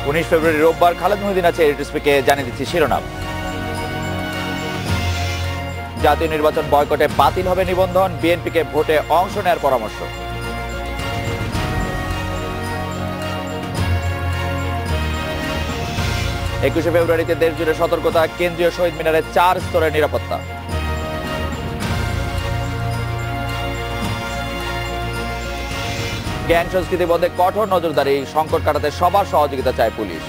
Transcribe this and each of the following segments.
19 ফেব্রুয়ারি রোববার খালেদ মহিউদ্দিন আছে এডিটরসপিকে জানিয়ে দিচ্ছি শিরোনাম। জাতীয় নির্বাচন বয়কটে বাতিল হবে নিবন্ধন, বিএনপিকে ভোটে অংশ নেওয়ার পরামর্শ। একুশে ফেব্রুয়ারিতে দেশ জুড়ে সতর্কতা, কেন্দ্রীয় শহীদ মিনারে 4 স্তরের নিরাপত্তা। গ্যাং সংস্কৃতি বন্ধে কঠোর নজরদারি, সংকট কাটাতে সবার সহযোগিতা চায় পুলিশ।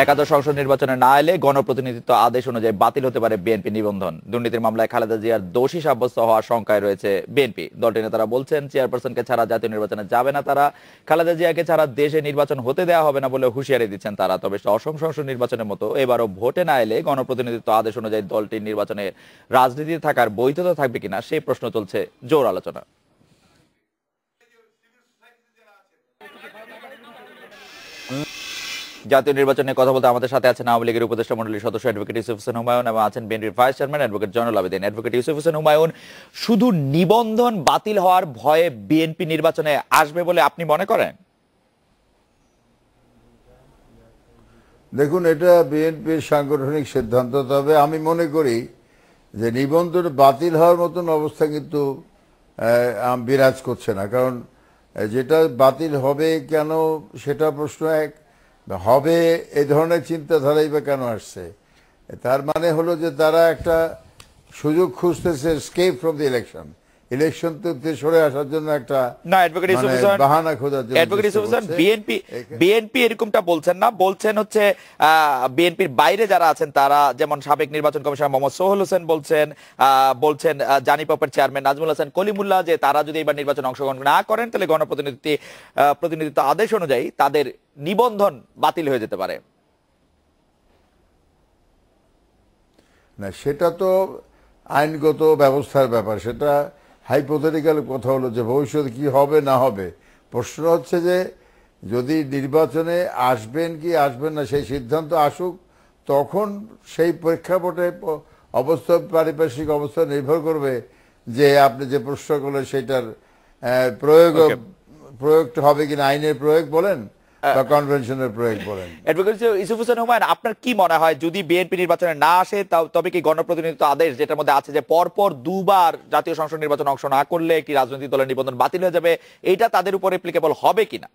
একাদশ সংসদ নির্বাচনে না এলে গণপ্রতিনিধিত্ব আদেশ অনুযায়ী বাতিল হতে পারে বিএনপি নিবন্ধন। দুর্নীতির মামলায় খালেদা জিয়ার দোষী সাব্যস্ত হওয়ার শঙ্কায় রয়েছে বিএনপি। দলটির নেতারা বলছেন, চেয়ারপারসনকে ছাড়া জাতীয় নির্বাচনে যাবে না তারা। খালেদা জিয়াকে ছাড়া দেশে নির্বাচন হতে দেওয়া হবে না বলে হুঁশিয়ারি দিচ্ছেন তারা। তবে অসম সংসদ নির্বাচনের মতো এবারও ভোটে না এলে গণপ্রতিনিধিত্ব আদেশ অনুযায়ী দলটির নির্বাচনে রাজনীতিতে থাকার বৈধতা থাকবে কিনা সেই প্রশ্ন চলছে জোর আলোচনা। জাতীয় নির্বাচনে কথা বলতে আমাদের সাথে আছেন আওয়ামী লীগের উপদেষ্টা মণ্ডলীর সদস্য অ্যাডভোকেট ইউসুফ হোসেন হুমায়ুন এবং আছেন বিএনপির vice chairman advocate Joynul Abedin. Advocate Yusuf Hossain Humayun, শুধু নিবন্ধন বাতিল হওয়ার ভয়ে বিএনপি নির্বাচনে আসবে বলে আপনি মনে করেন? দেখুন, এটা বিএনপির সাংগঠনিক সিদ্ধান্ত। তবে আমি মনে করি যে নিবন্ধন বাতিল হওয়ার মতন অবস্থা কিন্তু বিরাজ করছে না। কারণ যেটা বাতিল হবে কেন সেটা প্রশ্ন এক, হবে এই ধরনের চিন্তাধারাই বা কেন আসছে? তার মানে হলো যে তারা একটা সুযোগ খুঁজতেছে স্কেপ ফ্রম দি ইলেকশন থেকে সরে আসার জন্য একটা বাহানা খোঁজার জন্য। অ্যাডভোকেট ইউসুফ হোসেন, বিএনপি এরকমটা বলছেন না, বলছেন হচ্ছে বিএনপির বাইরে যারা আছেন তারা, যেমন সাবেক নির্বাচন কমিশনার মোহাম্মদ সোহেল হোসেন বলছেন জানি পপের চেয়ারম্যান নাজমুল হাসান কলিমুল্লাহ, যে তারা যদি এবার নির্বাচনে অংশগ্রহণ না করেন তাহলে গণপ্রতিনিধিত্ব আদেশ অনুযায়ী তাদের নিবন্ধন বাতিল হয়ে যেতে পারে। না, সেটা তো আইনগত ব্যবস্থার ব্যাপার, সেটা হাইপোথেটিক্যাল কথা হলো যে ভবিষ্যতে কি হবে না হবে। প্রশ্ন হচ্ছে যে যদি নির্বাচনে আসবেন কি আসবেন না সেই সিদ্ধান্ত আসুক, তখন সেই প্রেক্ষাপটে অবস্থা, পারিপার্শ্বিক অবস্থা নির্ভর করবে যে আপনি যে প্রশ্ন করলেন সেটার প্রয়োগটা হবে কিনা, আইনের প্রয়োগ বলেন বা কনভেনশনের প্রয়োগ বলেন। অ্যাডভোকেট ইউসুফ হোসেন হুমায়ুন, আপনার কি মনে হয় যদি বিএনপি নির্বাচনে না আসে তবে কি গণপ্রতিনিধিত্ব আদেশ, যেটার মধ্যে আছে যে পরপর দুবার জাতীয় সংসদ নির্বাচনে অংশ না করলে একটি রাজনৈতিক দলের নিবন্ধন বাতিল হয়ে যাবে, এইটা তাদের উপর অ্যাপ্লিকেবল হবে কিনা?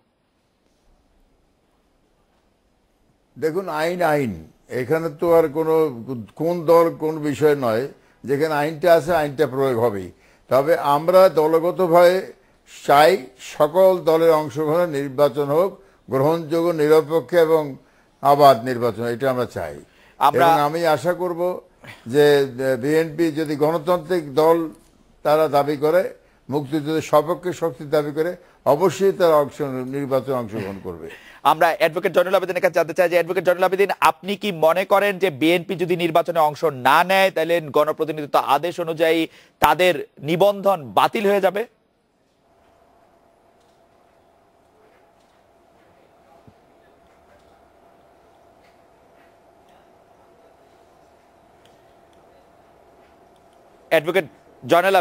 দেখুন, আইন এখানে তো আর কোন দল কোন বিষয় নয়। যেখানে আইনটা আছে আইনটা প্রয়োগ হবেই। তবে আমরা দলগতভাবে চাই সকল দলের অংশগ্রহণে নির্বাচন হোক গ্রহণযোগ্য, নিরপেক্ষ এবং অবাধ নির্বাচন, এটা আমরা চাই। এবং আমি আশা করব যে বিএনপি যদি গণতান্ত্রিক দল তারা দাবি করে, মুক্তিযুদ্ধের সপক্ষে শক্তি দাবি করে, অবশ্যই তারা নির্বাচনে অংশগ্রহণ করবে। আমরা অ্যাডভোকেট জয়নুল আবেদিনের কাছে জানতে চাই যে অ্যাডভোকেট জয়নুল আবেদিন, আপনি কি মনে করেন যে বিএনপি যদি নির্বাচনে অংশ না নেয় তাহলে গণপ্রতিনিধিত্ব আদেশ অনুযায়ী তাদের নিবন্ধন বাতিল হয়ে যাবে? অ্যাডভোকেট জয়নুল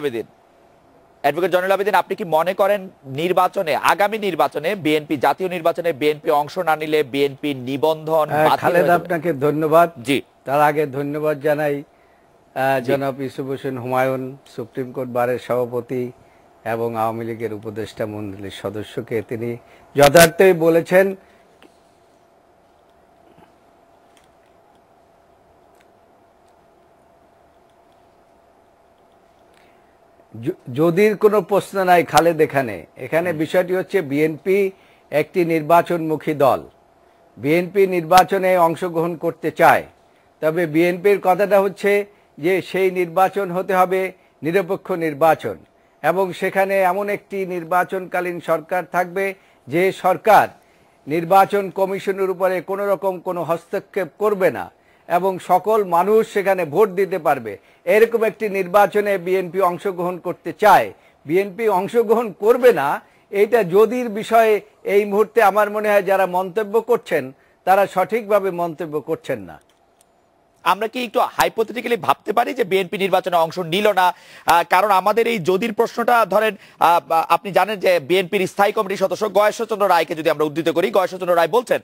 আবেদিন, আপনি কি মনে করেন নির্বাচনে, আগামী নির্বাচনে বিএনপি, জাতীয় নির্বাচনে বিএনপি অংশ না নিলে বিএনপি নিবন্ধন বাতিল? খালেদ, আপনাকে ধন্যবাদ। জি, তার আগে ধন্যবাদ জানাই জনাব ইউসুফ হোসেন হুমায়ুন, সুপ্রিম কোর্ট বারের সভাপতি এবং আওয়ামী লীগের উপদেষ্টা মণ্ডলীর সদস্যকে। তিনি যথার্থই বলেছেন যদির কোনো প্রশ্ন নাই খালেদ। এখানে বিষয়টি হচ্ছে বিএনপি একটি নির্বাচনমুখী দল। বিএনপি নির্বাচনে অংশগ্রহণ করতে চায়, তবে বিএনপির কথাটা হচ্ছে যে সেই নির্বাচন হতে হবে নিরপেক্ষ নির্বাচন, এবং সেখানে এমন একটি নির্বাচনকালীন সরকার থাকবে যে সরকার নির্বাচন কমিশনের উপরে কোনো রকম কোনো হস্তক্ষেপ করবে না এবং সকল মানুষ সেখানে ভোট দিতে পারবে। এরকম একটি নির্বাচনে বিএনপি অংশগ্রহণ করতে চায়। বিএনপি অংশগ্রহণ করবে না, এইটা যদির বিষয়ে এই মুহূর্তে আমার মনে হয় যারা মন্তব্য করছেন তারা সঠিকভাবে মন্তব্য করছেন না। আমরা কি একটু হাইপোথেটিক্যালি ভাবতে পারি যে বিএনপি নির্বাচনে অংশ নিল না? কারণ আমাদের এই যদির প্রশ্নটা ধরেন, আপনি জানেন যে বিএনপির স্থায়ী কমিটির সদস্য গয়েশ্বরচন্দ্র রায়কে যদি আমরা উদ্ধৃত করি, গয়েশ্বরচন্দ্র রায় বলছেন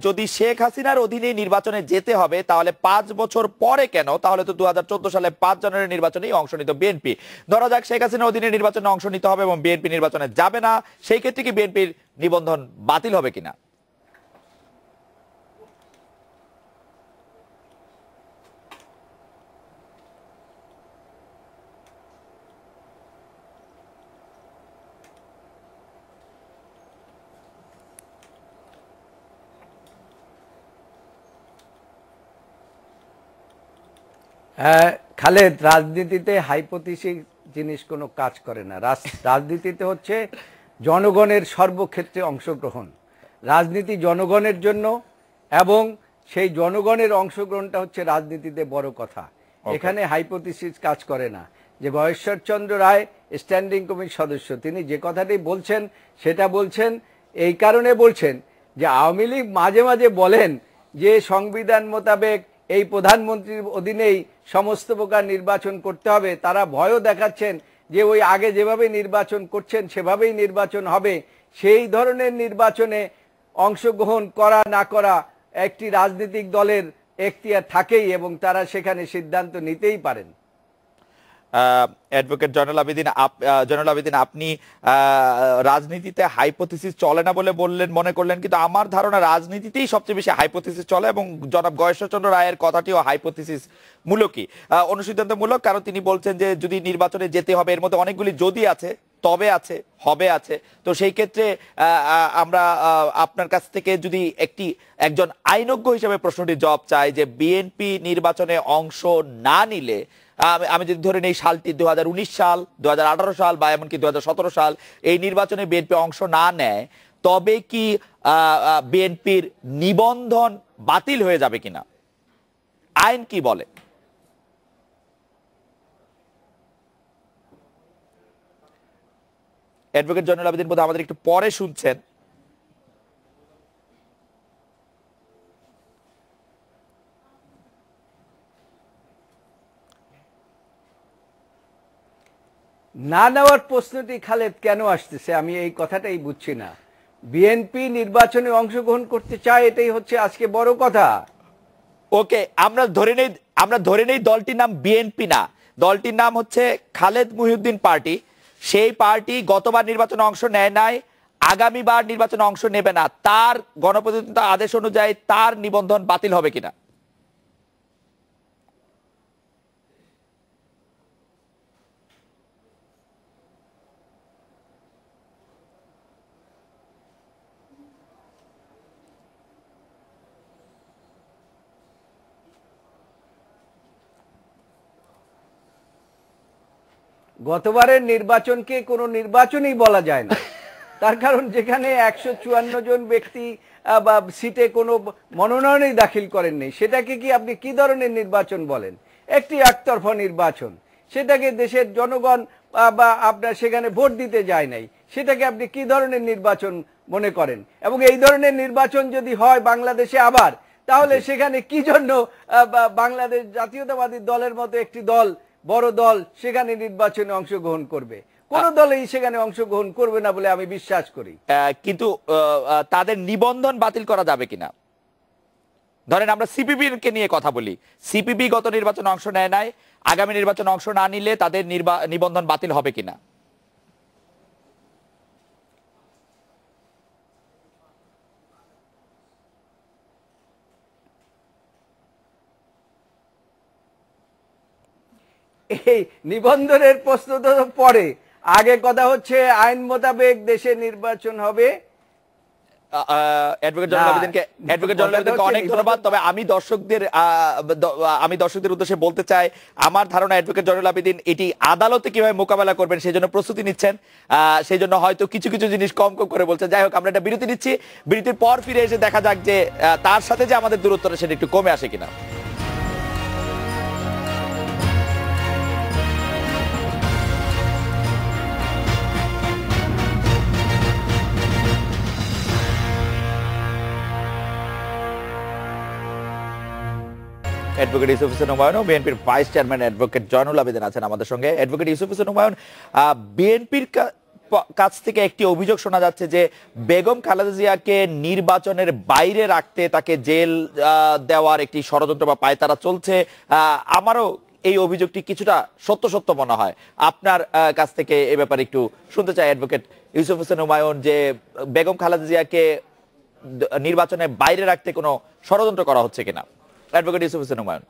যদি শেখ হাসিনার অধীনে নির্বাচনে যেতে হবে তাহলে 5 বছর পরে কেন? তাহলে তো 2014 সালে 5 জানুয়ারি নির্বাচনেই অংশ নিত বিএনপি। ধরা যাক শেখ হাসিনার অধীনে নির্বাচনে অংশ নিতে হবে এবং বিএনপি নির্বাচনে যাবে না, সেই ক্ষেত্রে কি বিএনপির নিবন্ধন বাতিল হবে কিনা? হ্যাঁ খালেদ, রাজনীতিতে হাইপোথিসিস জিনিস কোনো কাজ করে না। রাজনীতিতে হচ্ছে জনগণের সর্বক্ষেত্রে অংশগ্রহণ। রাজনীতি জনগণের জন্য, এবং সেই জনগণের অংশগ্রহণটা হচ্ছে রাজনীতিতে বড় কথা। এখানে হাইপোথিসিস কাজ করে না। যে গয়েশ্বরচন্দ্র রায় স্ট্যান্ডিং কমিটির সদস্য, তিনি যে কথাটি বলছেন সেটা বলছেন এই কারণে বলছেন যে আওয়ামী লীগ মাঝে মাঝে বলেন যে সংবিধান মোতাবেক এই প্রধানমন্ত্রীর অধীনেই সমস্ত প্রকার নির্বাচন করতে হবে। তারা ভয়ও দেখাচ্ছেন যে ওই আগে যেভাবে নির্বাচন করছেন সেভাবেই নির্বাচন হবে। সেই ধরনের নির্বাচনে অংশগ্রহণ করা না করা একটি রাজনৈতিক দলের এখতিয়ার থাকেই, এবং তারা সেখানে সিদ্ধান্ত নিতেই পারেন। অ্যাডভোকেট জয়নুল আবেদিন, আপনি রাজনীতিতে হাইপোথিসিস চলে না বলে বললেন, মনে করলেন, কিন্তু আমার ধারণা রাজনীতিতেই সবচেয়ে বেশি হাইপোথিসিস চলে, এবং জনাব গয়েশ্বরচন্দ্র রায়ের কথাটিও হাইপোথিসিস মূলকই, অনুসিদ্ধান্তমূলক। কারণ তিনি বলছেন যে যদি নির্বাচনে যেতে হবে, এর মধ্যে অনেকগুলি যদি আছে, তবে আছে, হবে আছে। তো সেই ক্ষেত্রে আমরা আপনার কাছ থেকে যদি একজন আইনজ্ঞ হিসেবে প্রশ্নটির জবাব চাই যে বিএনপি নির্বাচনে অংশ না নিলে, আমি যদি ধরে নেই সালটি 2019 সাল, 2018 সাল বা এমনকি 2017 সাল, এই নির্বাচনে বিএনপি অংশ না নেয়, তবে কি বিএনপির নিবন্ধন বাতিল হয়ে যাবে কিনা? আইন কি বলে? অ্যাডভোকেট জয়নুল আবেদিন বোধহয় আমাদের একটু পরে শুনছেন। না নেওয়ার প্রশ্নটি খালেদ কেন আসতেছে আমি এই কথাটাই বুঝছি না। বিএনপি নির্বাচনে অংশগ্রহণ করতে চায়, এটাই হচ্ছে আজকে বড় কথা। ওকে, আমরা ধরে নেই দলটির নাম বিএনপি না, দলটির নাম হচ্ছে খালেদ মহিউদ্দিন পার্টি। সেই পার্টি গতবার নির্বাচনে অংশ নেয় নাই, আগামীবার নির্বাচনে অংশ নেবে না। তার গণপ্রজাতন্ত্র আদেশ অনুযায়ী তার নিবন্ধন বাতিল হবে কিনা? গতবারের নির্বাচনকে কোনো নির্বাচনই বলা যায় না। তার কারণ যেখানে 154 জন ব্যক্তি বা সিটে কোনো মনোনয়নই দাখিল করেননি, সেটাকে কি আপনি কি ধরনের নির্বাচন বলেন? একটি একতরফা নির্বাচন। সেটাকে দেশের জনগণ বা আপনার সেখানে ভোট দিতে যায় নাই, সেটাকে আপনি কি ধরনের নির্বাচন মনে করেন? এবং এই ধরনের নির্বাচন যদি হয় বাংলাদেশে আবার, তাহলে সেখানে কি জন্য বাংলাদেশ জাতীয়তাবাদী দলের মতো একটি দল, বড় দল, সেখানে নির্বাচনে অংশগ্রহণ করবে? কোন দলই সেখানে অংশগ্রহণ করবে না বলে আমি বিশ্বাস করি। কিন্তু তাদের নিবন্ধন বাতিল করা যাবে কিনা? ধরেন আমরা সিপিবি কে নিয়ে কথা বলি, সিপিবি গত নির্বাচনে অংশ নেয় নাই, আগামী নির্বাচনে অংশ না নিলে তাদের নিবন্ধন বাতিল হবে কিনা? এই নিবন্ধনের প্রশ্ন তো পরে, আগে কথা হচ্ছে আইন মোতাবেক দেশে নির্বাচন হবে। অ্যাডভোকেট জয়নুল আবেদিনকে অনেক ধন্যবাদ। তবে আমি দর্শকদের উদ্দেশ্যে বলতে চাই, আমার ধারণা অ্যাডভোকেট জয়নুল আবেদিন এটি আদালতে কিভাবে মোকাবেলা করবেন সেই জন্য প্রস্তুতি নিচ্ছেন, সেই জন্য হয়তো কিছু কিছু জিনিস কম কম করে বলছেন। যাই হোক, আমরা একটা বিরতি নিচ্ছি, বিরতির পর ফিরে এসে দেখা যাক যে তার সাথে যে আমাদের দূরত্বটা সেটা একটু কমে আসে কিনা। অ্যাডভোকেট ইউসুফ হোসেন হুমায়ুন ও বিএনপির vice chairman advocate Joynul Abedin আছেন আমাদের সঙ্গে। অ্যাডভোকেট ইউসুফ হোসেন হুমায়ুন, বিএনপির কাছ থেকে একটি অভিযোগ শোনা যাচ্ছে যে বেগম খালেদা জিয়াকে নির্বাচনের বাইরে রাখতে তাকে জেল দেওয়ার একটি ষড়যন্ত্র বা পায়তারা চলছে। আমারও এই অভিযোগটি কিছুটা সত্য সত্য মনে হয়। আপনার কাছ থেকে এ ব্যাপারে একটু শুনতে চাই অ্যাডভোকেট ইউসুফ হোসেন হুমায়ুন, যে বেগম খালেদা জিয়াকে নির্বাচনের বাইরে রাখতে কোনো ষড়যন্ত্র করা হচ্ছে কিনা। অ্যাডভোকেট ইউসুফ হোসেন হুমায়ুন।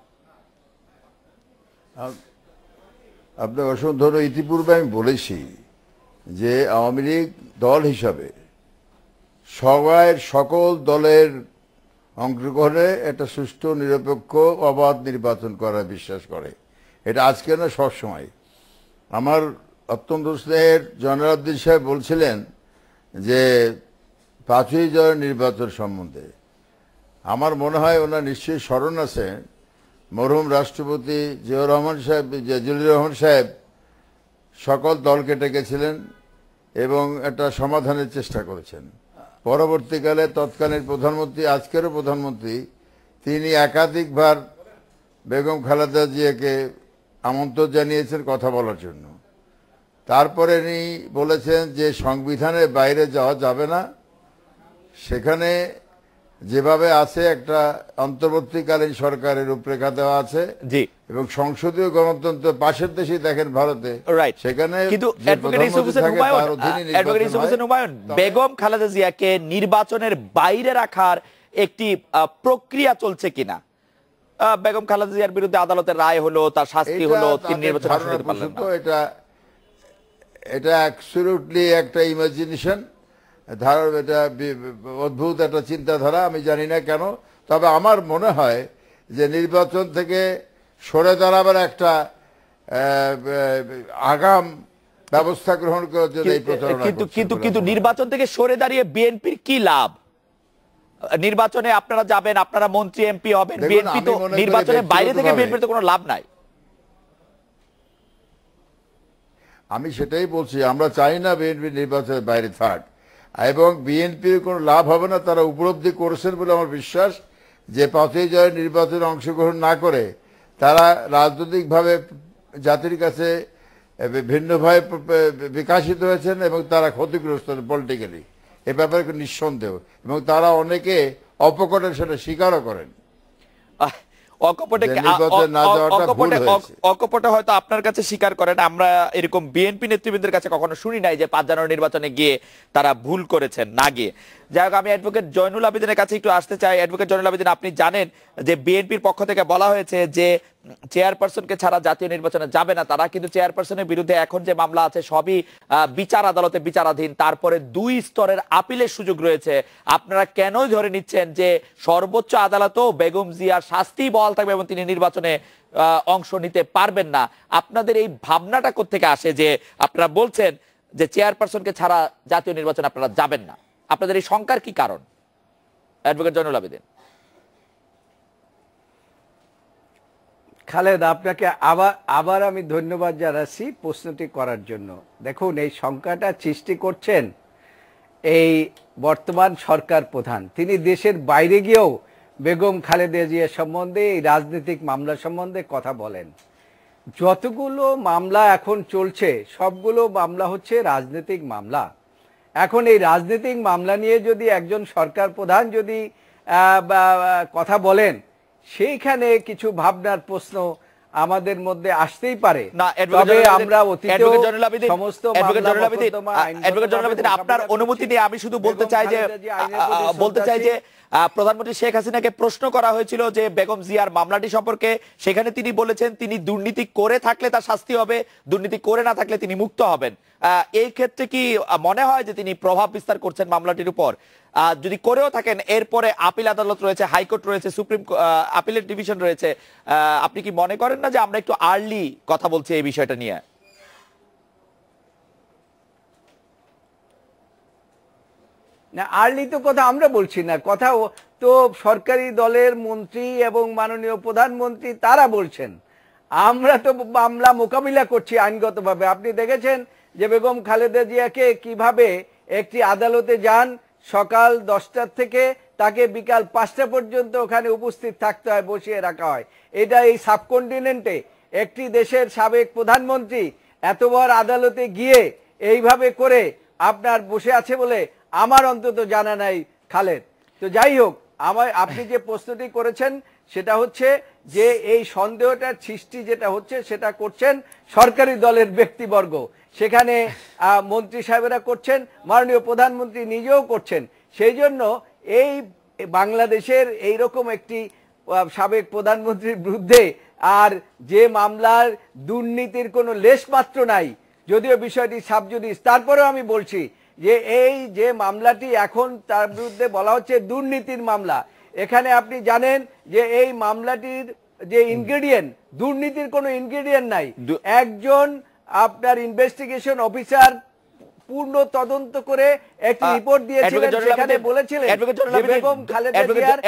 আপনার অসংখ্য ধন্যবাদ। ইতিপূর্বে আমি বলেছি যে আওয়ামী লীগ দল হিসাবে সকল দলের অংশগ্রহণে একটা সুষ্ঠু নিরপেক্ষ অবাধ নির্বাচন করার বিশ্বাস করে। এটা আজকে না, সবসময়। আমার অত্যন্ত স্নেহের জয়নুল আবেদিন সাহেব বলছিলেন যে 5ই জয়ের নির্বাচন সম্বন্ধে। আমার মনে হয় ওনার নিশ্চয়ই স্মরণ আছে, মরহুম রাষ্ট্রপতি জিয়াউর রহমান সাহেব সকল দলকে ডেকেছিলেন এবং একটা সমাধানের চেষ্টা করেছেন। পরবর্তীকালে তৎকালীন প্রধানমন্ত্রী, আজকেরও প্রধানমন্ত্রী, তিনি একাধিকবার বেগম খালেদা জিয়াকে আমন্ত্রণ জানিয়েছেন কথা বলার জন্য। তারপরে তিনি বলেছেন যে সংবিধানের বাইরে যাওয়া যাবে না, সেখানে যেভাবে আছে একটা অন্তর্বর্তীকালীন সরকারের রূপরেখা দেওয়া আছে জি, এবং সংসদীয় গণতন্ত্র পাশের দেশে দেখেন ভারতে, সেখানে কিন্তু বেগম খালেদা জিয়াকে নির্বাচনের বাইরে রাখার একটি প্রক্রিয়া চলছে কিনা। বেগম খালেদা জিয়ার বিরুদ্ধে আদালতের রায় হলো, তার শাস্তি হলো, তিনি নির্বাচন করতে পারলেন না। এটা অ্যাবসলিউটলি একটা ইমাজিনেশন, এটা অদ্ভুত একটা চিন্তাধারা। আমি জানি না কেন, তবে আমার মনে হয় যে নির্বাচন থেকে সরে দাঁড়াবার একটা আগাম ব্যবস্থা গ্রহণ করার জন্য এই প্রচারণা। কিন্তু নির্বাচন থেকে সরে দাঁড়িয়ে বিএনপির কি লাভ? নির্বাচনে আপনারা যাবেন, আপনারা মন্ত্রী এমপি হবেন, বিএনপি তো নির্বাচনের বাইরে থেকে বিএনপির তো কোনো লাভ নাই। আমি সেটাই বলছি, আমরা চাই না বিএনপি নির্বাচনের বাইরে থাক, এবং বিএনপির কোনো লাভ হবে না। তারা উপলব্ধি করেছেন বলে আমার বিশ্বাস যে 5ই জয়ের নির্বাচনে অংশগ্রহণ না করে তারা রাজনৈতিকভাবে জাতির কাছে ভিন্নভাবে বিকাশিত হয়েছেন এবং তারা ক্ষতিগ্রস্ত পলিটিক্যালি, এ ব্যাপারে নিঃসন্দেহ, এবং তারা অনেকে অপকটের সেটা স্বীকারও করেন। অকপটে হয়তো আপনার কাছে স্বীকার করেন, আমরা এরকম বিএনপি নেতৃবৃন্দের কাছে কখনো শুনি নাই যে 5 জানুয়ারি নির্বাচনে গিয়ে তারা ভুল করেছেন না গিয়ে। যাই হোক, আমি অ্যাডভোকেট জয়নুল আবেদিনের কাছে একটু আসতে চাই। অ্যাডভোকেট জয়নুল আবেদিন, আপনি জানেন যে বিএনপির পক্ষ থেকে বলা হয়েছে যে চেয়ারপারসনকে ছাড়া জাতীয় নির্বাচনে যাবে না তারা, কিন্তু চেয়ারপারসনের বিরুদ্ধে এখন যে মামলা আছে সবই বিচার আদালতে বিচারাধীন, তারপরে 2 স্তরের আপিলের সুযোগ রয়েছে। আপনারা কেন ধরে নিচ্ছেন যে সর্বোচ্চ আদালতও বেগম জিয়ার শাস্তি বহাল থাকবে এবং তিনি নির্বাচনে অংশ নিতে পারবেন না? আপনাদের এই ভাবনাটা কোত্থেকে আসে যে আপনারা বলছেন যে চেয়ারপারসনকে ছাড়া জাতীয় নির্বাচনে আপনারা যাবেন না? আপনাদের এই শঙ্কার কি কারণ, অ্যাডভোকেট জয়নুল আবেদিন? খালেদ, আপনাকে আবার আমি ধন্যবাদ জানাচ্ছি প্রশ্নটি করার জন্য। দেখুন, এই শঙ্কাটা সৃষ্টি করছেন এই বর্তমান সরকার প্রধান। তিনি দেশের বাইরে গিয়েও বেগম খালেদা জিয়া সম্বন্ধে, এই রাজনৈতিক মামলা সম্বন্ধে কথা বলেন। যতগুলো মামলা এখন চলছে সবগুলো মামলা হচ্ছে রাজনৈতিক মামলা। এখন এই রাজনৈতিক মামলা নিয়ে যদি একজন সরকার প্রধান যদি কথা বলেন, সেইখানে কিছু ভাবনার প্রশ্ন আমাদের মধ্যে আসতেই পারে। তবে আমরা আপনার অনুমতি নিয়ে আমি শুধু বলতে চাই যে প্রধানমন্ত্রী শেখ হাসিনাকে প্রশ্ন করা হয়েছিল যে বেগম জিয়ার মামলাটি সম্পর্কে, সেখানে তিনি বলেছেন তিনি দুর্নীতি করে থাকলে তার শাস্তি হবে, দুর্নীতি করে না থাকলে তিনি মুক্ত হবেন। এই ক্ষেত্রে কি মনে হয় যে তিনি প্রভাব বিস্তার করছেন মামলাটির উপর? যদি করেও থাকেন, এরপরে আপিল আদালত রয়েছে, হাইকোর্ট রয়েছে, সুপ্রিম আপিলের ডিভিশন রয়েছে, আপনি কি মনে করেন না যে আমরা একটু আর্লি কথা বলছি এই বিষয়টা নিয়ে? না, আর্লি তো কথা আমরা বলছি না, কথা তো সরকারি দলের মন্ত্রী এবং মাননীয় প্রধানমন্ত্রী তারা বলছেন। আমরা তো মামলা মোকাবিলা করছি আইনগতভাবে। আপনি দেখেছেন যে বেগম খালেদা জিয়াকে কিভাবে একটি আদালতে যান, সকাল 10টা থেকে তাকে বিকাল 5টা পর্যন্ত ওখানে উপস্থিত থাকতে হয়, বসিয়ে রাখা হয়। এটা এই সাবকন্টিনেন্টে একটি দেশের সাবেক প্রধানমন্ত্রী এত বড় আদালতে গিয়ে এইভাবে করে আপনার বসে আছে বলে আমার অন্তত জানা নাই খালেদ। তো যাই হোক, আপনি যে প্রশ্নটি করেছেন সেটা হচ্ছে যে এই সন্দেহটার সৃষ্টি যেটা হচ্ছে সেটা করছেন সরকারি দলের ব্যক্তিবর্গ, সেখানে মন্ত্রী সাহেবেরা করছেন, মাননীয় প্রধানমন্ত্রী নিজেও করছেন। সেই জন্য এই বাংলাদেশের এইরকম একটি সাবেক প্রধানমন্ত্রীর বিরুদ্ধে আর যে মামলার দুর্নীতির কোনো লেশমাত্র নাই, যদিও বিষয়টি সাবজুডিস, তারপরেও আমি বলছি যে এই যে মামলাটি এখন তার বিরুদ্ধে বলা হচ্ছে দুর্নীতির মামলা, এখানে আপনি জানেন যে এই মামলাটির যে ইনগ্রেডিয়েন্ট, দুর্নীতির কোনো ইনগ্রেডিয়েন্ট নাই। একজন আপনার ইনভেস্টিগেশন অফিসার পূর্ণ তদন্ত করে একটি রিপোর্ট দিয়েছিলেন, সেখানে বলেছিলেন যে বেগম খালেদা জিয়ার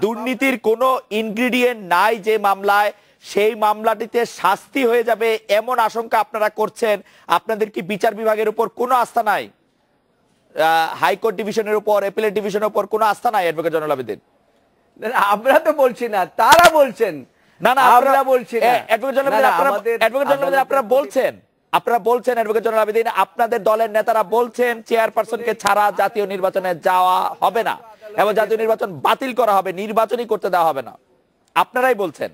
দুর্নীতির কোনো ইনগ্রেডিয়েন্ট নাই যে মামলায়, সেই মামলাটিতে শাস্তি হয়ে যাবে এমন আশঙ্কা আপনারা করছেন। আপনাদের কি বিচার বিভাগের উপর কোনো আস্থা নাই? হাইকোর্ট ডিভিশনের উপর, অ্যাপিলেট ডিভিশনের উপর কোনো আস্থা নাই অ্যাডভোকেট জয়নুল আবেদিন? আমরা তো বলছি না, তারা বলছেন। না না, আমরা বলছি না। অ্যাডভোকেট জয়নুল আবেদিন, আপনারা বলছেন অ্যাডভোকেট জয়নুল আবেদিন, আপনাদের দলের নেতারা বলছেন চেয়ারপারসনকে ছাড়া জাতীয় নির্বাচনে যাওয়া হবে না এবং জাতীয় নির্বাচন বাতিল করা হবে, নির্বাচনই করতে দেওয়া হবে না। আপনারাই বলছেন।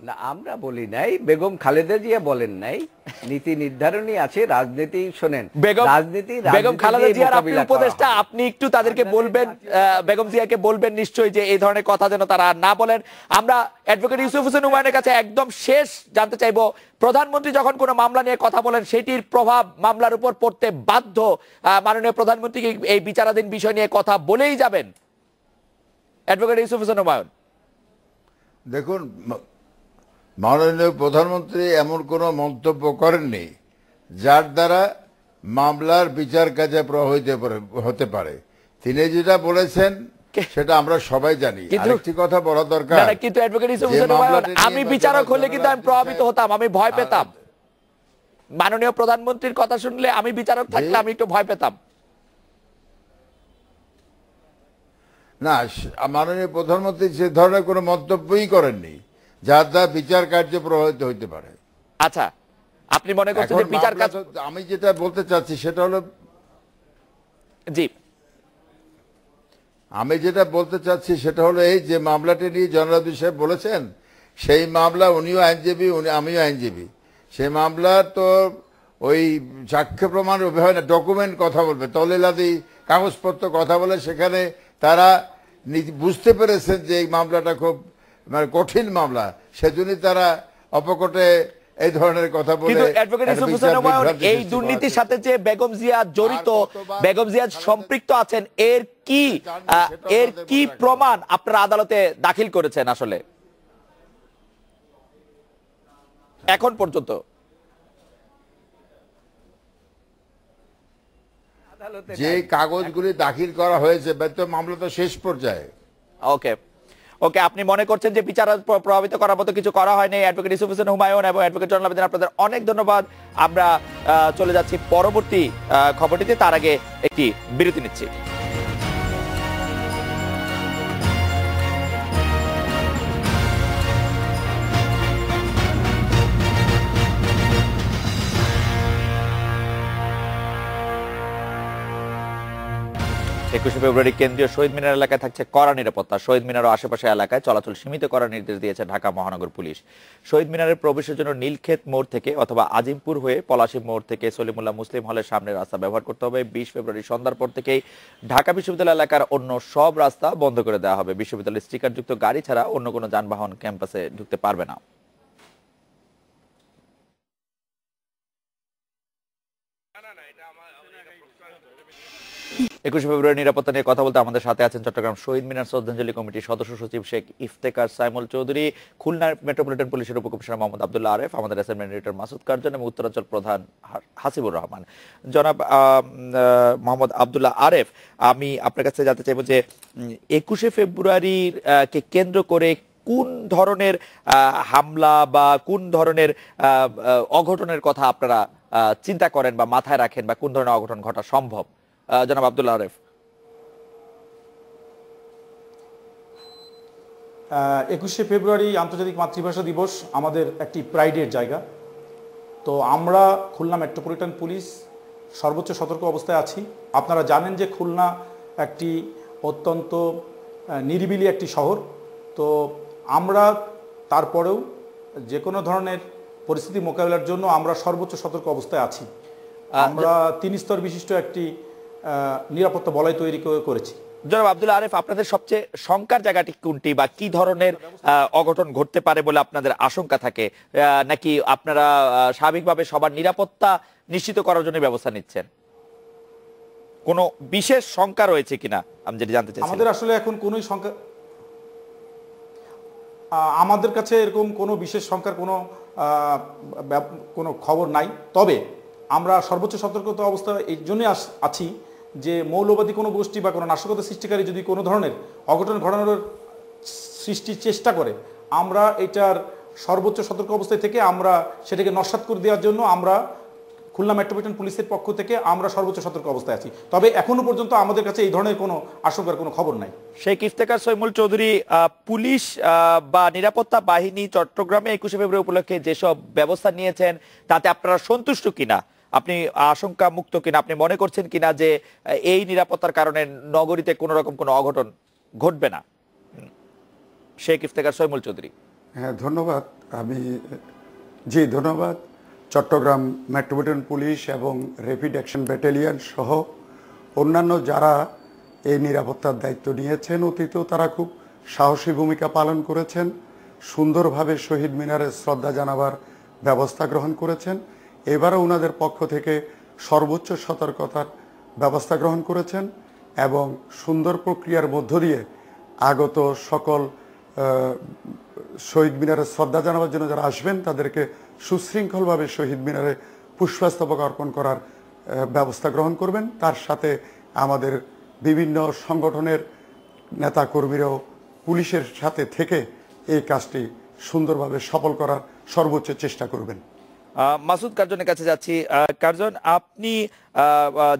না, আমরা বলি নাই, বেগম খালেদা জিয়া বলেন নাই। নীতি নির্ধারণী আছে, রাজনীতি শোনেন, বেগম খালেদা জিয়ার আপনি উপদেষ্টা, আপনি একটু তাদেরকে বলবেন, বেগম জিয়াকে বলবেন নিশ্চয়ই যে এই ধরনের কথা যেন তারা না বলেন। আমরা অ্যাডভোকেট ইউসুফ হোসেন হুমায়ুনের কাছে একদম শেষ জানতে চাইবো, প্রধানমন্ত্রী যখন কোনো মামলা নিয়ে কথা বলেন সেটির প্রভাব মামলার উপর পড়তে বাধ্য, মাননীয় প্রধানমন্ত্রী এই বিচারাধীন বিষয় নিয়ে কথা বলেই যাবেন? অ্যাডভোকেট ইউসুফ হোসেন হুমায়ুন, দেখুন, মাননীয় প্রধানমন্ত্রী এমন কোনো মন্তব্য করেননি যার দ্বারা মামলার বিচার কাজে প্রভাবিত হতে পারে। তিনি যেটা বলেছেন সেটা আমরা সবাই জানি। আরেকটি কথা বলা দরকার, কিন্তু অ্যাডভোকেট ইউসুফ হোসেন হুমায়ুন, আমি বিচারক হলে কিন্তু আমি প্রভাবিত হতাম, আমি ভয় পেতাম। মাননীয় প্রধানমন্ত্রীর কথা শুনলে আমি বিচারক থাকলে আমি একটু ভয় পেতাম। না, মাননীয় প্রধানমন্ত্রী সে ধরনের কোনো মন্তব্যই করেননি যার দ্বারা বিচার কার্য প্রভাবিত হইতে পারে। আচ্ছা, আপনি মনে করছেন যে বিচার কাজ, আমি যেটা বলতে চাচ্ছি সেটা হলো, জি, আমি যেটা বলতে চাচ্ছি সেটা হলো এই যে মামলাটি নিয়ে জয়নুল সাহেব বলেছেন, সেই মামলা উনিও আইনজীবী, আমিও আইনজীবী। সেই মামলা তো ওই সাক্ষ্য প্রমাণ হয় না, ডকুমেন্ট কথা বলবে, দলিলাদি কাগজপত্র কথা বলে, সেখানে তারা বুঝতে পেরেছেন যে এই মামলাটা খুব মানে কঠিন মামলা, সেজন্যই তারা অপকটে এই ধরনের কথা বলে। কিন্তু অ্যাডভোকেট ইউসুফ হোসেন হুমায়ুন, এই দুর্নীতির সাথে যে বেগম জিয়া জড়িত, বেগম জিয়া সম্পৃক্ত আছেন, এর কি প্রমাণ আপনারা আদালতে দাখিল করেছেন আসলে এখন পর্যন্ত? যে কাগজগুলি দাখিল করা হয়েছে, মামলা তো শেষ পর্যায়ে। ওকে ওকে, আপনি মনে করছেন যে বিচার প্রভাবিত করার মতো কিছু করা হয়নি। অ্যাডভোকেট ইউসুফ হোসেন হুমায়ুন এবং অ্যাডভোকেট জয়নুল আবেদিন, আপনাদের অনেক ধন্যবাদ। আমরা চলে যাচ্ছি পরবর্তী খবরটিতে, তার আগে একটি বিরতি নিচ্ছি। একুশে ফেব্রুয়ারি কেন্দ্রীয় শহীদ মিনার এলাকায় থাকছে কড়া নিরাপত্তা। শহীদ মিনার ও আশেপাশে এলাকায় চলাচল সীমিত করার নির্দেশ দিয়েছে ঢাকা মহানগর পুলিশ। শহীদ মিনারের প্রবেশের জন্য নীলক্ষেত মোড় থেকে অথবা আজিমপুর হয়ে পলাশী মোড় থেকে সলিমুল্লাহ মুসলিম হলের সামনের রাস্তা ব্যবহার করতে হবে। 20 ফেব্রুয়ারি সন্ধ্যার পর থেকেই ঢাকা বিশ্ববিদ্যালয় এলাকার অন্য সব রাস্তা বন্ধ করে দেওয়া হবে। বিশ্ববিদ্যালয়ের স্টিকারযুক্ত গাড়ি ছাড়া অন্য কোনো যানবাহন ক্যাম্পাসে ঢুকতে পারবে না। একুশে ফেব্রুয়ারি নিরাপত্তা নিয়ে কথা বলতে আমাদের সাথে আছেন চট্টগ্রাম শহীদ মিনার শ্রদ্ধাঞ্জলি কমিটির সদস্য সচিব শেখ ইফতেখার সাইমুল চৌধুরী, খুলনা মেট্রোপলিটন পুলিশের উপকমিশনার মোহাম্মদ আব্দুল্লাহ আরেফ, আমাদের অ্যাসাইনমেন্ট এডিটর মাসুদ কার্জন এবং উত্তরাঞ্চল প্রধান হাসিবুর রহমান। জনাব মোহাম্মদ আব্দুল্লাহ আরেফ, আমি আপনার কাছে জানতে চাইব যে 21শে ফেব্রুয়ারির কে কেন্দ্র করে কোন ধরনের হামলা বা কোন ধরনের অঘটনের কথা আপনারা চিন্তা করেন বা মাথায় রাখেন বা কোন ধরনের অঘটন ঘটা সম্ভব? জনাব আব্দুল্লাহ আরেফ। 21শে ফেব্রুয়ারি আন্তর্জাতিক মাতৃভাষা দিবস আমাদের একটি প্রাইডের জায়গা। তো আমরা খুলনা মেট্রোপলিটন পুলিশ সর্বোচ্চ সতর্ক অবস্থায় আছি। আপনারা জানেন যে খুলনা একটি অত্যন্ত নিরিবিলি একটি শহর। তো আমরা তারপরেও যে কোনো ধরনের পরিস্থিতি মোকাবিলার জন্য আমরা সর্বোচ্চ সতর্ক অবস্থায় আছি। আমরা 3 স্তর বিশিষ্ট একটি নিরাপত্তা বলয় তৈরি করেছি। জনাব আব্দুল্লাহ আরেফ, আপনাদের সবচেয়ে শঙ্কার জায়গাটি কোনটি বা কি ধরনের অঘটন ঘটতে পারে বলে আপনাদের আশঙ্কা থাকে, নাকি আপনারা স্বাভাবিকভাবে সবার নিরাপত্তা নিশ্চিত করার জন্য ব্যবস্থা নিচ্ছেন? কোনো বিশেষ শঙ্কা রয়েছে কিনা আমি যেটা জানতে চাই। আমাদের আসলে এখন কোনোই শঙ্কা, আমাদের কাছে এরকম কোনো বিশেষ সংখ্যার কোনো খবর নাই। তবে আমরা সর্বোচ্চ সতর্কতা অবস্থা এই জন্যই আছি যে মৌলবাদী কোনো গোষ্ঠী বা কোনো নাশকতা সৃষ্টিকারী যদি কোনো ধরনের অঘটন ঘটানোর সৃষ্টির চেষ্টা করে, আমরা এটার সর্বোচ্চ সতর্ক অবস্থায় থেকে আমরা সেটাকে নস্যাৎ করে দেওয়ার জন্য আমরা খুলনা মেট্রোপলিটন পুলিশের পক্ষ থেকে আমরা সর্বোচ্চ সতর্ক অবস্থায় আছি। তবে এখনো পর্যন্ত আমাদের কাছে এই ধরনের কোনো আশঙ্কার কোনো খবর নাই। শেখ ইফতেখার সৈমুল চৌধুরী, পুলিশ বা নিরাপত্তা বাহিনী চট্টগ্রামে 21শে ফেব্রুয়ারি উপলক্ষে যেসব ব্যবস্থা নিয়েছেন তাতে আপনারা সন্তুষ্ট কিনা, আপনি আশঙ্কা মুক্ত কিনা, আপনি মনে করছেন কিনা যে এই নিরাপত্তার কারণে নগরীতে কোনো রকম কোনো অঘটন ঘটবে না? শেখ ইফতেখার সৈমুল চৌধুরী। হ্যাঁ, ধন্যবাদ। ধন্যবাদ। চট্টগ্রাম মেট্রোপলিটন পুলিশ এবং র্যাপিড অ্যাকশন ব্যাটালিয়ন সহ অন্যান্য যারা এই নিরাপত্তার দায়িত্ব নিয়েছেন, অতীতেও তারা খুব সাহসী ভূমিকা পালন করেছেন, সুন্দরভাবে শহীদ মিনারে শ্রদ্ধা জানাবার ব্যবস্থা গ্রহণ করেছেন। এবারও ওনাদের পক্ষ থেকে সর্বোচ্চ সতর্কতার ব্যবস্থা গ্রহণ করেছেন এবং সুন্দর প্রক্রিয়ার মধ্য দিয়ে আগত সকল শহীদ মিনারে শ্রদ্ধা জানাবার জন্য যারা আসবেন তাদেরকে সুশৃঙ্খলভাবে শহীদ মিনারে পুষ্পস্তবক অর্পণ করার ব্যবস্থা গ্রহণ করবেন। তার সাথে আমাদের বিভিন্ন সংগঠনের নেতাকর্মীরাও পুলিশের সাথে থেকে এই কাজটি সুন্দরভাবে সফল করার সর্বোচ্চ চেষ্টা করবেন। মাসুদ কার্জনের কাছে যাচ্ছি। কার্জন, আপনি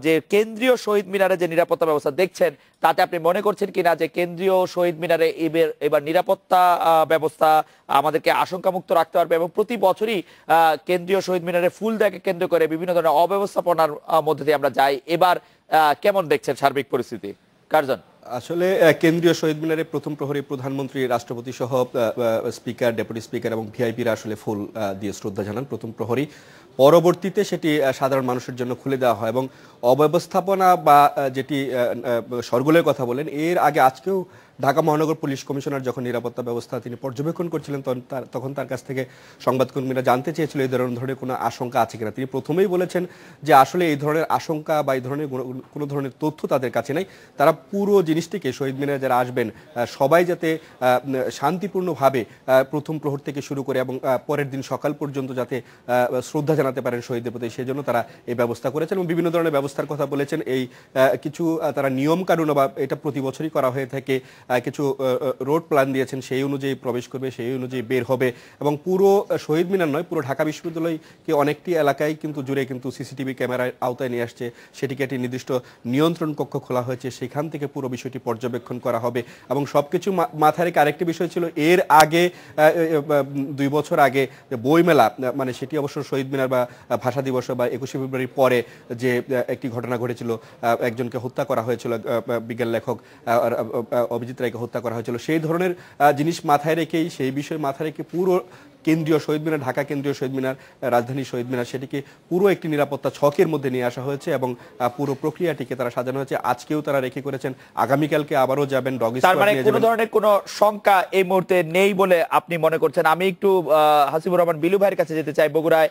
যে কেন্দ্রীয় শহীদ মিনারে যে নিরাপত্তা ব্যবস্থা দেখছেন তাতে আপনি মনে করছেন কিনা যে কেন্দ্রীয় শহীদ মিনারে এবার নিরাপত্তা ব্যবস্থা আমাদেরকে আশঙ্কামুক্ত রাখতে পারবে, এবং প্রতি বছরই কেন্দ্রীয় শহীদ মিনারে ফুল দেয়াকে কেন্দ্র করে বিভিন্ন ধরনের অব্যবস্থাপনার মধ্যে দিয়ে আমরা যাই, এবার কেমন দেখছেন সার্বিক পরিস্থিতি? কার্জন। আসলে কেন্দ্রীয় শহীদ মিনারে প্রথম প্রহরী প্রধানমন্ত্রী, রাষ্ট্রপতি সহ স্পিকার, ডেপুটি স্পিকার এবং ভিআইপিরা আসলে ফুল দিয়ে শ্রদ্ধা জানান প্রথম প্রহরী। পরবর্তীতে সেটি সাধারণ মানুষের জন্য খুলে দেওয়া হয় এবং অব্যবস্থাপনা বা যেটি সরগোলের কথা বলেন, এর আগে আজকেও ঢাকা মহানগর পুলিশ কমিশনার যখন নিরাপত্তা ব্যবস্থা তিনি পর্যবেক্ষণ করছিলেন তখন তার কাছ থেকে সংবাদকর্মীরা জানতে চেয়েছিল এই ধরনের কোনো আশঙ্কা আছে কিনা। তিনি প্রথমেই বলেছেন যে আসলে এই ধরনের আশঙ্কা বা এই ধরনের কোনো ধরনের তথ্য তাদের কাছে নেই। তারা পুরো জিনিসটিকে, শহীদ মিনারে যারা আসবেন সবাই যাতে শান্তিপূর্ণভাবে প্রথম প্রহর থেকে শুরু করে এবং পরের দিন সকাল পর্যন্ত যাতে শ্রদ্ধা জানাতে পারেন শহীদদের প্রতি, সেই জন্য তারা এই ব্যবস্থা করেছেন এবং বিভিন্ন ধরনের ব্যবস্থার কথা বলেছেন। এই কিছু তারা নিয়ম কানুন বা এটা প্রতি বছরই করা হয়ে থাকে, কিছু রোড প্ল্যান দিয়েছেন, সেই অনুযায়ী প্রবেশ করবে, সেই অনুযায়ী বের হবে এবং পুরো শহীদ মিনার নয়, পুরো ঢাকা বিশ্ববিদ্যালয়কে অনেকটি এলাকায় কিন্তু জুড়ে কিন্তু সিসিটিভি ক্যামেরার আওতায় নিয়ে আসছে, সেটিকে একটি নির্দিষ্ট নিয়ন্ত্রণ কক্ষ খোলা হয়েছে, সেখান থেকে পুরো বিষয়টি পর্যবেক্ষণ করা হবে এবং সবকিছু মাথায় রেখে আরেকটি বিষয় ছিল, এর আগে 2 বছর আগে বইমেলা, মানে সেটি অবশ্য শহীদ মিনার বা ভাষা দিবস বা 21শে ফেব্রুয়ারির পরে যে একটি ঘটনা ঘটেছিল, একজনকে হত্যা করা হয়েছিল, বিজ্ঞান লেখক অভিজিৎ রায়কে হত্যা করা হয়েছিল, সেই ধরনের জিনিস মাথায় রেখেই, সেই বিষয় মাথায় রেখে পুরো কেন্দ্রীয় শহীদ মিনার, ঢাকা কেন্দ্রীয় শহীদ মিনার, রাজধানী শহীদ মিনার, সেটিকে পুরো একটি নিরাপত্তা ছকের মধ্যে নিয়ে আসা হয়েছে এবং পুরো প্রক্রিয়াটিকে তারা সাজানো হয়েছে। আজকেও তারা রেখে করেছেন, আগামীকালকে আবারও যাবেন। তার মানে কোনো ধরনের কোনো শঙ্কা এই মুহূর্তে নেই বলে আপনি মনে করছেন? আমি একটু হাসিবুর রহমান বিলু ভাইয়ের কাছে যেতে চাই, বগুড়ায়।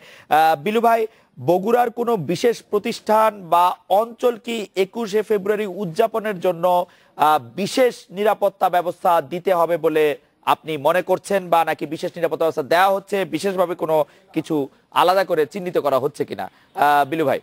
বিলু ভাই, বগুড়ার কোনো বিশেষ প্রতিষ্ঠান বা অঞ্চল কি 21শে ফেব্রুয়ারি উদযাপনের জন্য বিশেষ নিরাপত্তা ব্যবস্থা দিতে হবে বলে আপনি মনে করছেন, বা নাকি বিশেষ নিরাপত্তা ব্যবস্থা দেওয়া হচ্ছে, বিশেষভাবে কোনো কিছু আলাদা করে চিহ্নিত করা হচ্ছে কিনা? বিলু ভাই।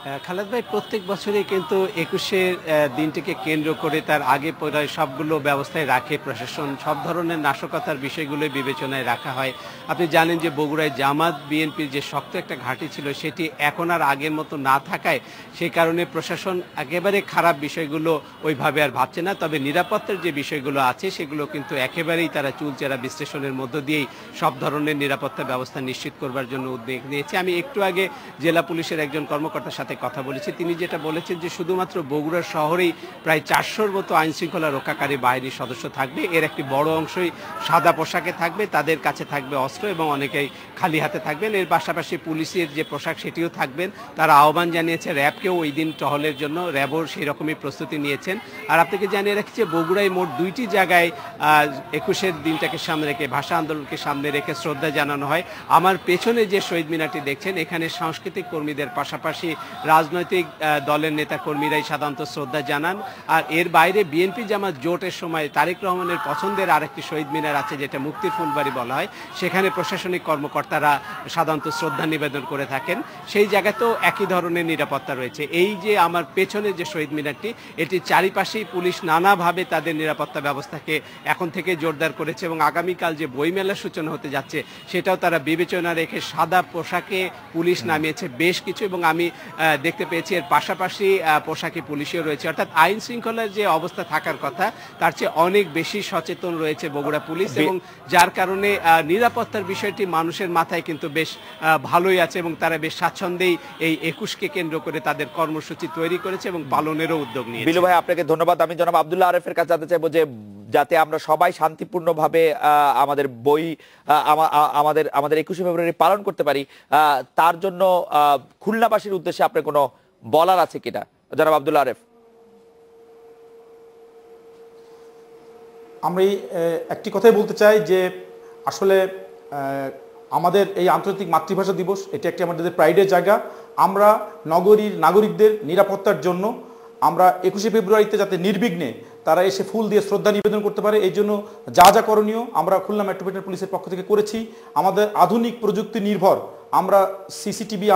খালেদ ভাই, প্রত্যেক বছরই কিন্তু 21-এর দিনটিকে কেন্দ্র করে তার আগে প্রায় সবগুলো ব্যবস্থায় রাখে প্রশাসন, সব ধরনের নাশকতার বিষয়গুলো বিবেচনায় রাখা হয়। আপনি জানেন যে বগুড়ায় জামাত বিএনপির যে শক্ত একটা ঘাঁটি ছিল সেটি এখন আর আগের মতো না থাকায় সেই কারণে প্রশাসন একেবারে খারাপ বিষয়গুলো ওইভাবে আর ভাবছে না। তবে নিরাপত্তার যে বিষয়গুলো আছে সেগুলো কিন্তু একেবারেই তারা চুলচেরা বিশ্লেষণের মধ্য দিয়েই সব ধরনের নিরাপত্তা ব্যবস্থা নিশ্চিত করবার জন্য উদ্যোগ নিয়েছে। আমি একটু আগে জেলা পুলিশের একজন কর্মকর্তার সাথে কথা বলেছি, তিনি যেটা বলেছেন যে শুধুমাত্র বগুড়া শহরেই প্রায় 400-র মতো আইন শৃঙ্খলা রক্ষাকারী বাহিনীর সদস্য থাকবে। এর একটি বড় অংশই সাদা পোশাকে থাকবে, তাদের কাছে থাকবে অস্ত্র এবং অনেকেই খালি হাতে থাকবেন। এর পাশাপাশি পুলিশের যে পোশাক সেটিও থাকবেন। তারা আহ্বান জানিয়েছে র্যাবকেও ওই দিন টহলের জন্য, র্যাবও সেই রকমই প্রস্তুতি নিয়েছেন। আর আপনাকে জানিয়ে রাখছি যে বগুড়ায় মোট 2টি জায়গায় 21-এর দিনটাকে সামনে রেখে, ভাষা আন্দোলনকে সামনে রেখে শ্রদ্ধা জানানো হয়। আমার পেছনে যে শহীদ মিনারটি দেখছেন, এখানে সাংস্কৃতিক কর্মীদের পাশাপাশি রাজনৈতিক দলের নেতা কর্মীরাই সাধারণত শ্রদ্ধা জানান। আর এর বাইরে বিএনপি জামাত জোটের সময় তারেক রহমানের পছন্দের আরেকটি শহীদ মিনার আছে, যেটা মুক্তির ফুলবাড়ি বলা হয়, সেখানে প্রশাসনিক কর্মকর্তারা সাধারণত শ্রদ্ধা নিবেদন করে থাকেন। সেই জায়গাতেও একই ধরনের নিরাপত্তা রয়েছে। এই যে আমার পেছনে যে শহীদ মিনারটি, এটি চারিপাশেই পুলিশ নানাভাবে তাদের নিরাপত্তা ব্যবস্থাকে এখন থেকে জোরদার করেছে এবং আগামীকাল যে বইমেলার সূচনা হতে যাচ্ছে সেটাও তারা বিবেচনা রেখে সাদা পোশাকে পুলিশ নামিয়েছে বেশ কিছু, এবং আমি দেখতে পেয়েছি এর পাশাপাশি পোশাকে পুলিশও রয়েছে। অর্থাৎ আইন শৃঙ্খলার যে অবস্থা থাকার কথা তার চেয়ে অনেক বেশি সচেতন রয়েছে বগুড়া পুলিশ, এবং যার কারণে নিরাপত্তার বিষয়টি মানুষের মাথায় কিন্তু বেশ ভালোই আছে এবং তারা বেশ স্বাচ্ছন্দ্যেই এই 21-কে কেন্দ্র করে তাদের কর্মসূচি তৈরি করেছে এবং পালনেরও উদ্যোগ নিয়েছে। বিলু ভাই, আপনাকে ধন্যবাদ। আমি জনাব আব্দুল্লাহ আরেফের কাছে জানতে চাইবো যে যাতে আমরা সবাই শান্তিপূর্ণভাবে আমাদের আমাদের 21শে ফেব্রুয়ারি পালন করতে পারি, তার জন্য খুলনাবাসীর উদ্দেশ্যে আপনার কোনো বলার আছে কিনা জনাব আব্দুল্লাহ আরেফ? আমি একটি কথাই বলতে চাই যে আসলে আমাদের এই আন্তর্জাতিক মাতৃভাষা দিবস, এটি একটি আমাদের প্রাইডের জায়গা। আমরা নগরীর নাগরিকদের নিরাপত্তার জন্য আমরা 21শে ফেব্রুয়ারিতে যাতে নির্বিঘ্নে তারা এসে ফুল দিয়ে শ্রদ্ধা নিবেদন করতে পারে, এই জন্য যা যা করণীয় আমরা খুলনা মেট্রোপলিটন পুলিশের পক্ষ থেকে করেছি। আমাদের আধুনিক প্রযুক্তি নির্ভর আমরা সিসিটিভি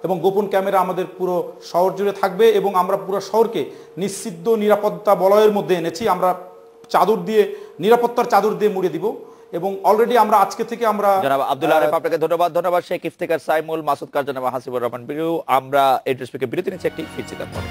এবং গোপন ক্যামেরা আমাদের পুরো শহর জুড়ে থাকবে এবং আমরা পুরো শহরকে নিশ্চিদ্র নিরাপত্তা বলয়ের মধ্যে এনেছি। আমরা নিরাপত্তার চাদর দিয়ে মুড়ে দিব এবং অলরেডি আমরা আজকে থেকে আমরা জনাব আব্দুল্লাহ আরেফ, আপনাকে ধন্যবাদ শেখ ইফতেখার সাইমুল, মাসুদ কারজান এবং হাসিবুর রহমান বিলু। আমরা এই ড্রেসপিকে বিরতি নিচ্ছি, একটি ফিরছি তারপর।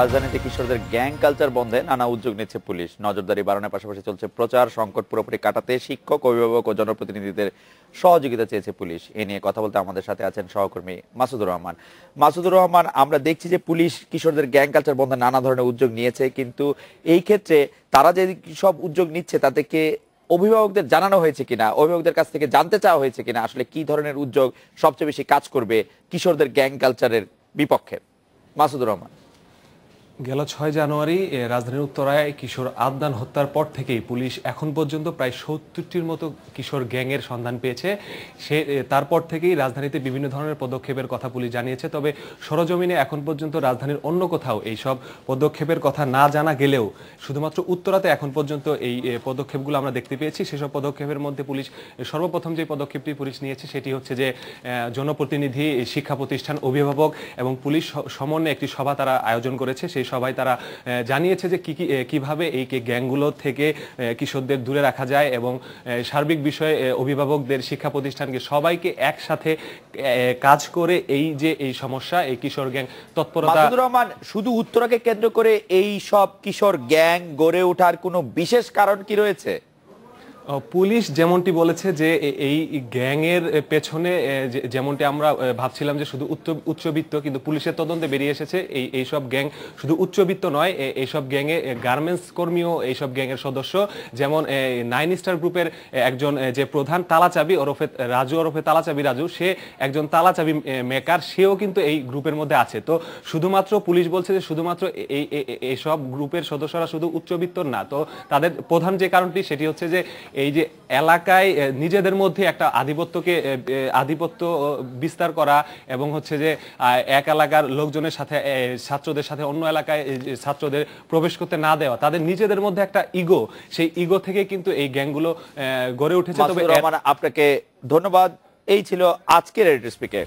রাজধানীতে কিশোরদের গ্যাং কালচার বন্ধে নানা উদ্যোগ নিচ্ছে পুলিশ। নজরদারি বাড়ানোর পাশাপাশি চলছে প্রচার। সংকট পুরোপুরি কাটাতে শিক্ষক, অভিভাবক ও জনপ্রতিনিধিদের সহযোগিতা চেয়েছে পুলিশ। এ নিয়ে কথা বলতে আমাদের সাথে আছেন সহকর্মী মাসুদুর রহমান। মাসুদুর রহমান, আমরা দেখছি যে পুলিশ কিশোরদের গ্যাং কালচার বন্ধে নানা ধরনের উদ্যোগ নিয়েছে, কিন্তু এই ক্ষেত্রে তারা যে সব উদ্যোগ নিচ্ছে তাতে কে অভিভাবকদের জানানো হয়েছে কিনা, অভিভাবকদের কাছ থেকে জানতে চাওয়া হয়েছে কিনা আসলে কি ধরনের উদ্যোগ সবচেয়ে বেশি কাজ করবে কিশোরদের গ্যাং কালচারের বিপক্ষে? মাসুদুর রহমান। গেল 6 জানুয়ারি রাজধানীর উত্তরায় কিশোর আদনান হত্যার পর থেকেই পুলিশ এখন পর্যন্ত প্রায় 70টির মতো কিশোর গ্যাংয়ের সন্ধান পেয়েছে। তারপর থেকেই রাজধানীতে বিভিন্ন ধরনের পদক্ষেপের কথা পুলিশ জানিয়েছে। তবে সরজমিনে এখন পর্যন্ত রাজধানীর অন্য কোথাও এইসব পদক্ষেপের কথা না জানা গেলেও শুধুমাত্র উত্তরাতে এখন পর্যন্ত এই পদক্ষেপগুলো আমরা দেখতে পেয়েছি। সেসব পদক্ষেপের মধ্যে পুলিশ সর্বপ্রথম যে পদক্ষেপটি পুলিশ নিয়েছে সেটি হচ্ছে যে জনপ্রতিনিধি, শিক্ষা প্রতিষ্ঠান, অভিভাবক এবং পুলিশ সমন্বয়ে একটি সভা তারা আয়োজন করেছে। সেই সবাই তারা জানিয়েছে যে কিভাবে এই গ্যাংগুলো থেকে কিশোরদের দূরে রাখা যায় এবং সার্বিক বিষয়ে অভিভাবকদের, শিক্ষা প্রতিষ্ঠানকে সবাইকে একসাথে কাজ করে এই সমস্যা, এই কিশোর গ্যাং তৎপরতা। মাসুদুর রহমান, শুধু উত্তরাকে কেন্দ্র করে এই সব কিশোর গ্যাং গড়ে ওঠার কোনো বিশেষ কারণ কি রয়েছে? পুলিশ যেমনটি বলেছে যে এই গ্যাংয়ের পেছনে যেমনটি আমরা ভাবছিলাম যে শুধু উচ্চবিত্ত, কিন্তু পুলিশের তদন্তে বেরিয়ে এসেছে এইসব গ্যাং শুধু উচ্চবিত্ত নয়, এইসব গ্যাংয়ে গার্মেন্টস কর্মীও এইসব গ্যাংয়ের সদস্য। যেমন 9 স্টার গ্রুপের একজন যে প্রধান তালাচাবি ওরফে তালাচাবি রাজু, সে একজন তালাচাবি মেকার, সেও কিন্তু এই গ্রুপের মধ্যে আছে। তো শুধুমাত্র পুলিশ বলছে যে শুধুমাত্র এইসব গ্রুপের সদস্যরা শুধু উচ্চবিত্ত না, তো তাদের প্রধান যে কারণটি সেটি হচ্ছে যে এই যে এলাকায় নিজেদের মধ্যে একটা আধিপত্য বিস্তার করা এবং হচ্ছে যে এক এলাকার লোকজনের সাথে ছাত্রদের সাথে অন্য এলাকায় ছাত্রদের প্রবেশ করতে না দেওয়া, তাদের নিজেদের মধ্যে একটা ইগো, সেই ইগো থেকে কিন্তু এই গ্যাংগুলো গড়ে উঠেছে। তবে মাসুদুর রহমান, আপনাকে ধন্যবাদ। এই ছিল আজকের এডিটর স্পিকে।